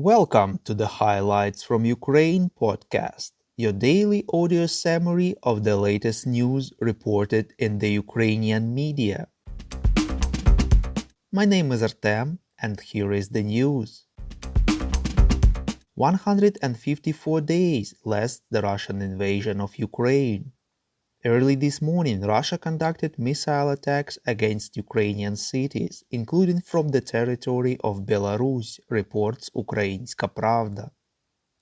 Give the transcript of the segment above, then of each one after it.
Welcome to the Highlights from Ukraine podcast, your daily audio summary of the latest news reported in the Ukrainian media. My name is Artem, and here is the news. 154 days lasts the Russian invasion of Ukraine. Early this morning, Russia conducted missile attacks against Ukrainian cities, including from the territory of Belarus, reports Ukrainska Pravda.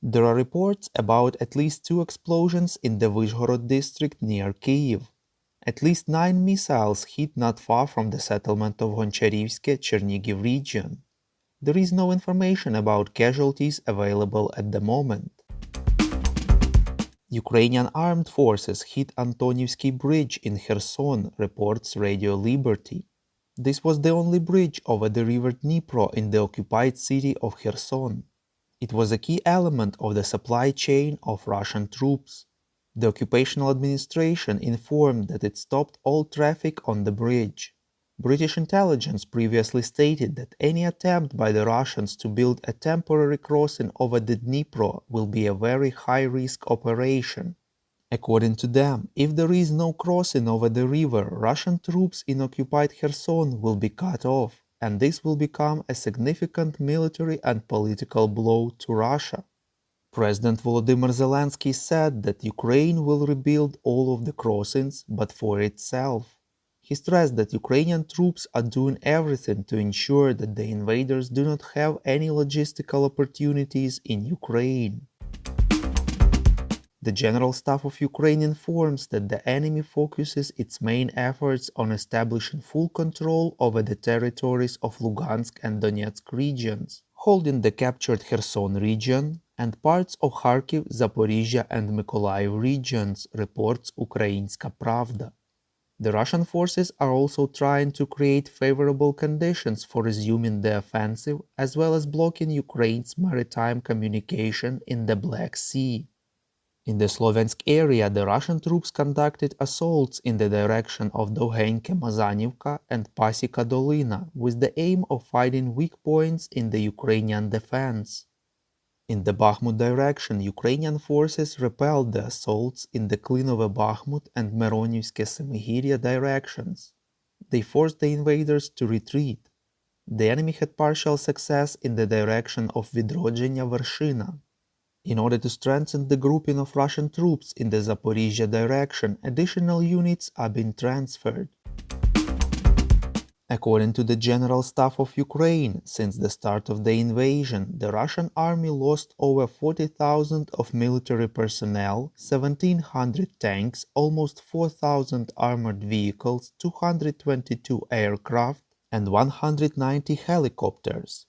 There are reports about at least 2 explosions in the Vyshgorod district near Kyiv. At least 9 missiles hit not far from the settlement of Goncharivske, Chernigiv region. There is no information about casualties available at the moment. Ukrainian armed forces hit Antonivsky Bridge in Kherson, reports Radio Liberty. This was the only bridge over the river Dnipro in the occupied city of Kherson. It was a key element of the supply chain of Russian troops. The occupational administration informed that it stopped all traffic on the bridge. British intelligence previously stated that any attempt by the Russians to build a temporary crossing over the Dnipro will be a very high-risk operation. According to them, if there is no crossing over the river, Russian troops in occupied Kherson will be cut off, and this will become a significant military and political blow to Russia. President Volodymyr Zelensky said that Ukraine will rebuild all of the crossings, but for itself. He stressed that Ukrainian troops are doing everything to ensure that the invaders do not have any logistical opportunities in Ukraine. The General Staff of Ukraine informs that the enemy focuses its main efforts on establishing full control over the territories of Lugansk and Donetsk regions, holding the captured Kherson region and parts of Kharkiv, Zaporizhia and Mykolaiv regions, reports Ukrainska Pravda. The Russian forces are also trying to create favorable conditions for resuming the offensive, as well as blocking Ukraine's maritime communication in the Black Sea. In the Slovensk area, the Russian troops conducted assaults in the direction of Dohenke-Mazanivka and Pasika Dolina with the aim of finding weak points in the Ukrainian defense. In the Bakhmut direction, Ukrainian forces repelled the assaults in the Klinove-Bakhmut and Mironivske-Semigirya directions. They forced the invaders to retreat. The enemy had partial success in the direction of Vidrodzhenya-Vershina. In order to strengthen the grouping of Russian troops in the Zaporizhia direction, additional units are being transferred. According to the General Staff of Ukraine, since the start of the invasion, the Russian army lost over 40,000 of military personnel, 1,700 tanks, almost 4,000 armored vehicles, 222 aircraft, and 190 helicopters.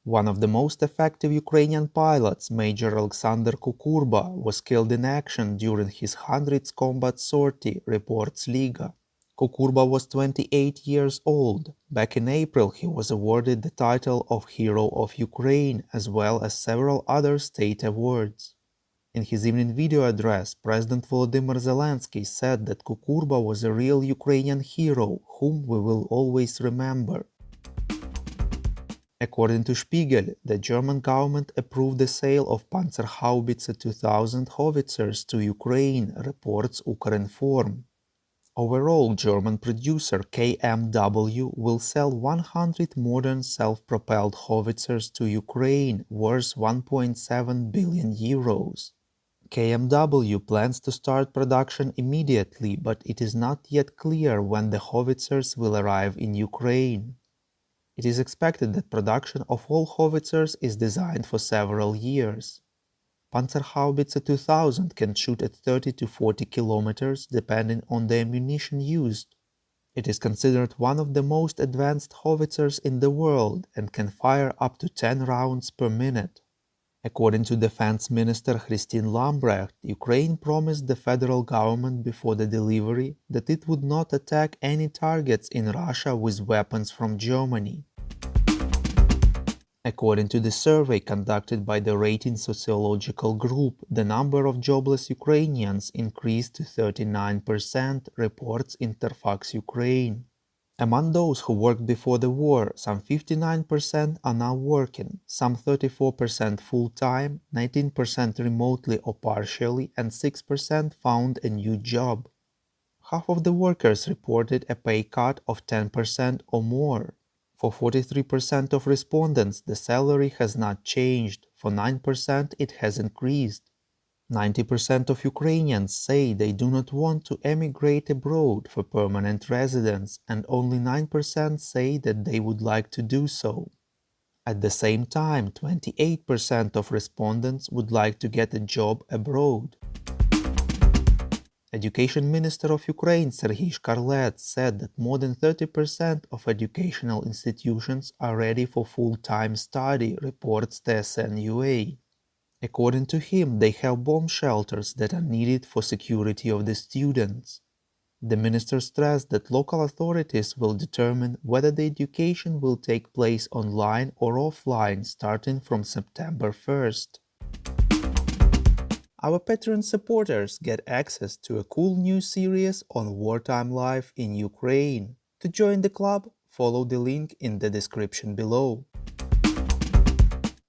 One of the most effective Ukrainian pilots, Major Alexander Kukurba, was killed in action during his 100th combat sortie, reports Liga. Kukurba was 28 years old. Back in April, he was awarded the title of Hero of Ukraine, as well as several other state awards. In his evening video address, President Volodymyr Zelensky said that Kukurba was a real Ukrainian hero, whom we will always remember. According to Spiegel, the German government approved the sale of Panzerhaubitze 2000 howitzers to Ukraine, reports Ukrinform. Overall, German producer KMW will sell 100 modern self-propelled howitzers to Ukraine, worth 1.7 billion euros. KMW plans to start production immediately, but it is not yet clear when the howitzers will arrive in Ukraine. It is expected that production of all howitzers is designed for several years. Panzerhaubitze 2000 can shoot at 30 to 40 kilometers depending on the ammunition used. It is considered one of the most advanced howitzers in the world and can fire up to 10 rounds per minute. According to Defense Minister Christine Lambrecht, Ukraine promised the federal government before the delivery that it would not attack any targets in Russia with weapons from Germany. According to the survey conducted by the Rating Sociological Group, the number of jobless Ukrainians increased to 39%, reports Interfax Ukraine. Among those who worked before the war, some 59% are now working, some 34% full-time, 19% remotely or partially, and 6% found a new job. Half of the workers reported a pay cut of 10% or more. For 43% of respondents, the salary has not changed. For 9%, it has increased. 90% of Ukrainians say they do not want to emigrate abroad for permanent residence, and only 9% say that they would like to do so. At the same time, 28% of respondents would like to get a job abroad. Education Minister of Ukraine Serhiy Shkarlet said that more than 30% of educational institutions are ready for full-time study, reports TSN-UA. According to him, they have bomb shelters that are needed for security of the students. The minister stressed that local authorities will determine whether the education will take place online or offline starting from September 1st. Our Patreon supporters get access to a cool new series on wartime life in Ukraine. To join the club, follow the link in the description below.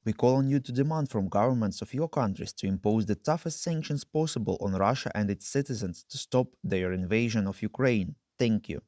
We call on you to demand from governments of your countries to impose the toughest sanctions possible on Russia and its citizens to stop their invasion of Ukraine. Thank you.